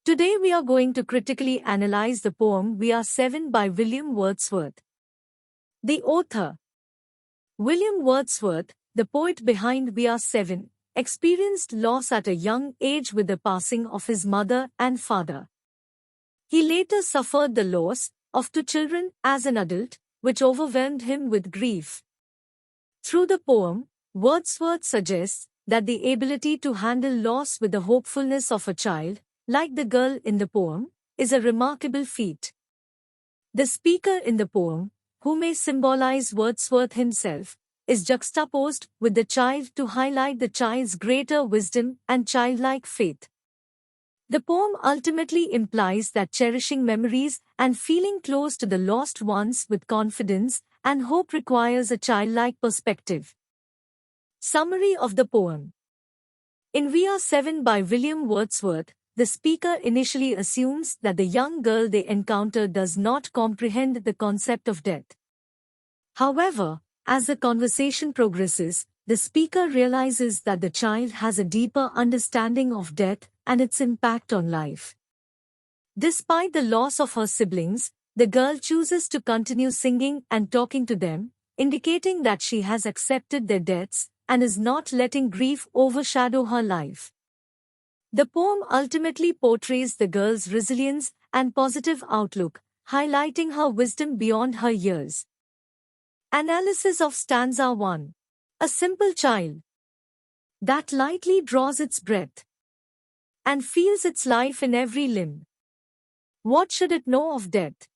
Today we are going to critically analyze the poem We Are Seven by William Wordsworth. The author, William Wordsworth, the poet behind We Are Seven, experienced loss at a young age with the passing of his mother and father. He later suffered the loss of two children as an adult, which overwhelmed him with grief. Through the poem, Wordsworth suggests that the ability to handle loss with the hopefulness of a child, like the girl in the poem, is a remarkable feat. The speaker in the poem, who may symbolize Wordsworth himself, is juxtaposed with the child to highlight the child's greater wisdom and childlike faith. The poem ultimately implies that cherishing memories and feeling close to the lost ones with confidence and hope requires a childlike perspective. Summary of the poem. In We Are Seven by William Wordsworth, the speaker initially assumes that the young girl they encounter does not comprehend the concept of death. However, as the conversation progresses, the speaker realizes that the child has a deeper understanding of death and its impact on life. Despite the loss of her siblings, the girl chooses to continue singing and talking to them, indicating that she has accepted their deaths and is not letting grief overshadow her life. The poem ultimately portrays the girl's resilience and positive outlook, highlighting her wisdom beyond her years. Analysis of stanza 1. A simple child that lightly draws its breath and feels its life in every limb. What should it know of death?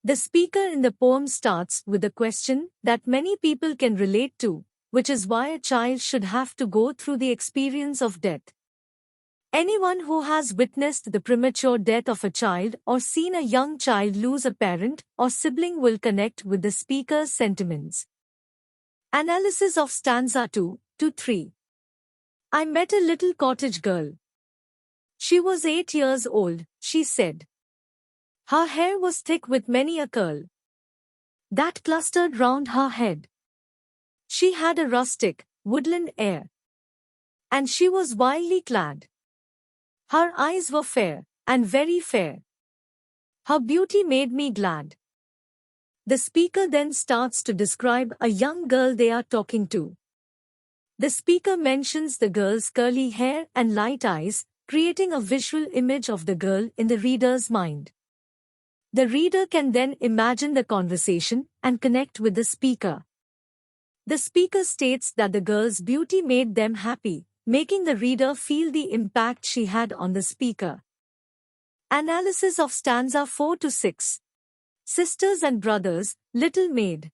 The speaker in the poem starts with a question that many people can relate to, which is why a child should have to go through the experience of death. Anyone who has witnessed the premature death of a child or seen a young child lose a parent or sibling will connect with the speaker's sentiments. Analysis of stanza 2 to 3. I met a little cottage girl. She was 8 years old, she said. Her hair was thick with many a curl that clustered round her head. She had a rustic, woodland air, and she was wildly clad. Her eyes were fair, and very fair. Her beauty made me glad. The speaker then starts to describe a young girl they are talking to. The speaker mentions the girl's curly hair and light eyes, creating a visual image of the girl in the reader's mind. The reader can then imagine the conversation and connect with the speaker. The speaker states that the girl's beauty made them happy, making the reader feel the impact she had on the speaker. Analysis of stanza 4 to 6. Sisters and brothers, little maid.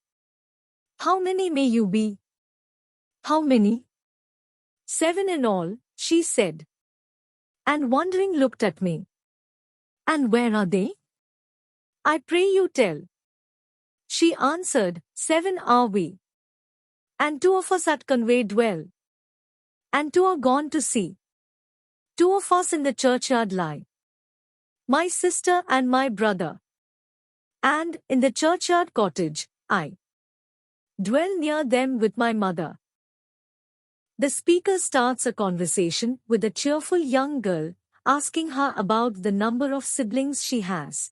How many may you be? How many? 7 in all, she said. And wondering looked at me. And where are they? I pray you tell. She answered, 7 are we. And 2 of us at Conway dwell. And 2 are gone to sea. 2 of us in the churchyard lie. My sister and my brother. And, in the churchyard cottage, I dwell near them with my mother. The speaker starts a conversation with a cheerful young girl, asking her about the number of siblings she has.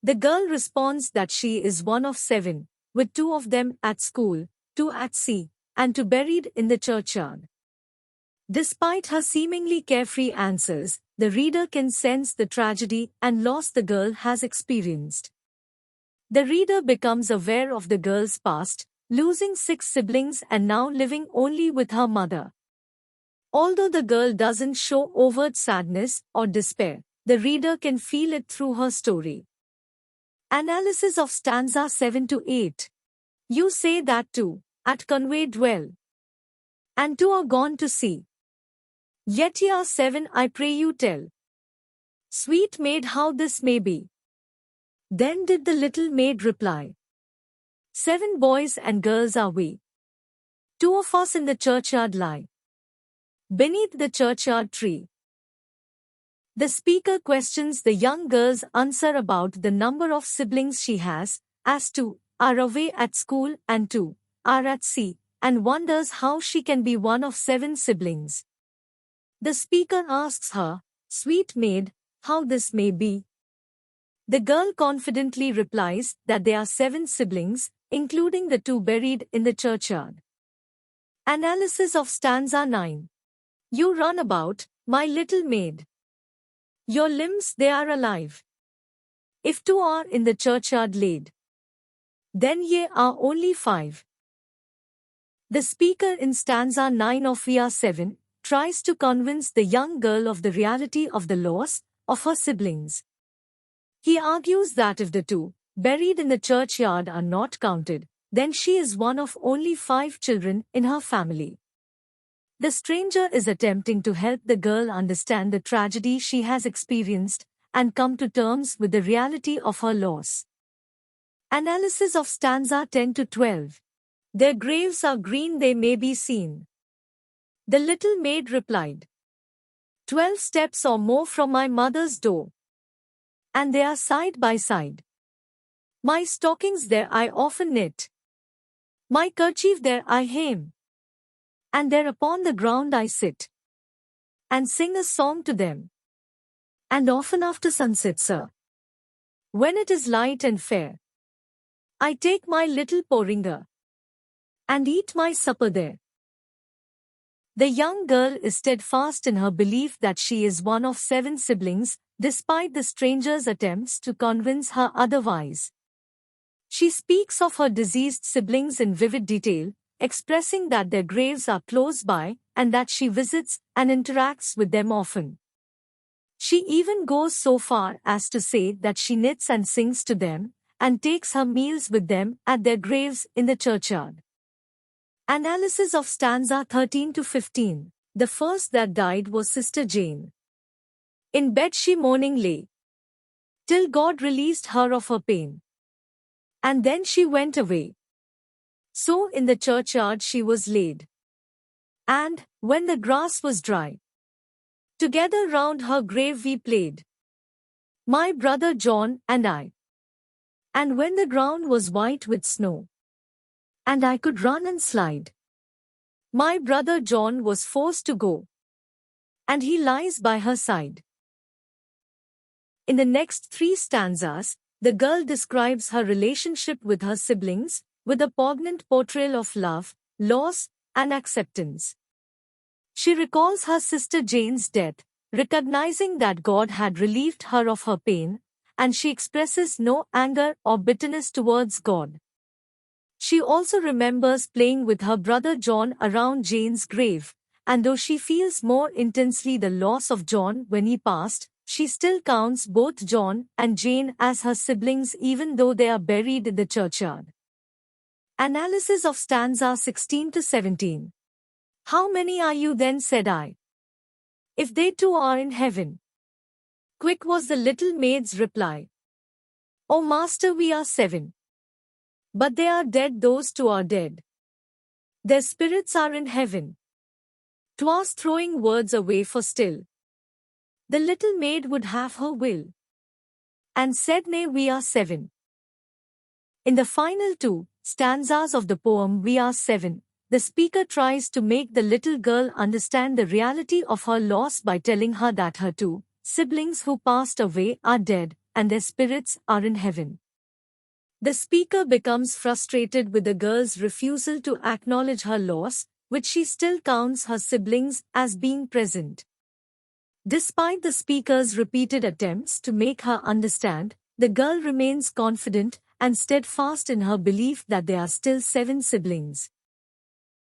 The girl responds that she is one of 7, with 2 of them at school, 2 at sea, and 2 buried in the churchyard. Despite her seemingly carefree answers, the reader can sense the tragedy and loss the girl has experienced. The reader becomes aware of the girl's past, losing 6 siblings and now living only with her mother. Although the girl doesn't show overt sadness or despair, the reader can feel it through her story. Analysis of stanza 7 to 8. You say that 2 at Conway dwell, and 2 are gone to sea. Yet ye are 7, I pray you tell. Sweet maid, how this may be. Then did the little maid reply. 7 boys and girls are we. 2 of us in the churchyard lie, beneath the churchyard tree. The speaker questions the young girl's answer about the number of siblings she has, as 2 are away at school and 2 are at sea, and wonders how she can be one of 7 siblings. The speaker asks her, "Sweet maid, how this may be?" The girl confidently replies that there are 7 siblings, including the 2 buried in the churchyard. Analysis of stanza 9. You run about, my little maid. Your limbs they are alive. If 2 are in the churchyard laid, then ye are only 5. The speaker in stanza 9 of We Are 7 tries to convince the young girl of the reality of the loss of her siblings. He argues that if the 2 buried in the churchyard are not counted, then she is one of only 5 children in her family. The stranger is attempting to help the girl understand the tragedy she has experienced and come to terms with the reality of her loss. Analysis of stanza 10 to 12. Their graves are green, they may be seen. The little maid replied, 12 steps or more from my mother's door, and they are side by side. My stockings there I often knit, my kerchief there I hem, and there upon the ground I sit, and sing a song to them. And often after sunset, sir, when it is light and fair, I take my little porringer, and eat my supper there. The young girl is steadfast in her belief that she is one of 7 siblings, despite the stranger's attempts to convince her otherwise. She speaks of her deceased siblings in vivid detail, expressing that their graves are close by and that she visits and interacts with them often. She even goes so far as to say that she knits and sings to them, and takes her meals with them at their graves in the churchyard. Analysis of stanza 13 to 15. The first that died was Sister Jane. In bed she mourning lay, till God released her of her pain. And then she went away. So in the churchyard she was laid. And, when the grass was dry, together round her grave we played, my brother John and I. And when the ground was white with snow, and I could run and slide, my brother John was forced to go, and he lies by her side. In the next 3 stanzas, the girl describes her relationship with her siblings, with a poignant portrayal of love, loss, and acceptance. She recalls her sister Jane's death, recognizing that God had relieved her of her pain, and she expresses no anger or bitterness towards God. She also remembers playing with her brother John around Jane's grave, and though she feels more intensely the loss of John when he passed, she still counts both John and Jane as her siblings even though they are buried in the churchyard. Analysis of stanza 16 to 17. How many are you then, said I, if they too are in heaven? Quick was the little maid's reply. O master, we are 7. But they are dead, those 2 are dead. Their spirits are in heaven. 'Twas throwing words away, for still the little maid would have her will, and said, nay, we are 7. In the final 2 stanzas of the poem We Are 7, the speaker tries to make the little girl understand the reality of her loss by telling her that her 2 siblings who passed away are dead, and their spirits are in heaven. The speaker becomes frustrated with the girl's refusal to acknowledge her loss, which she still counts her siblings as being present. Despite the speaker's repeated attempts to make her understand, the girl remains confident and steadfast in her belief that there are still 7 siblings.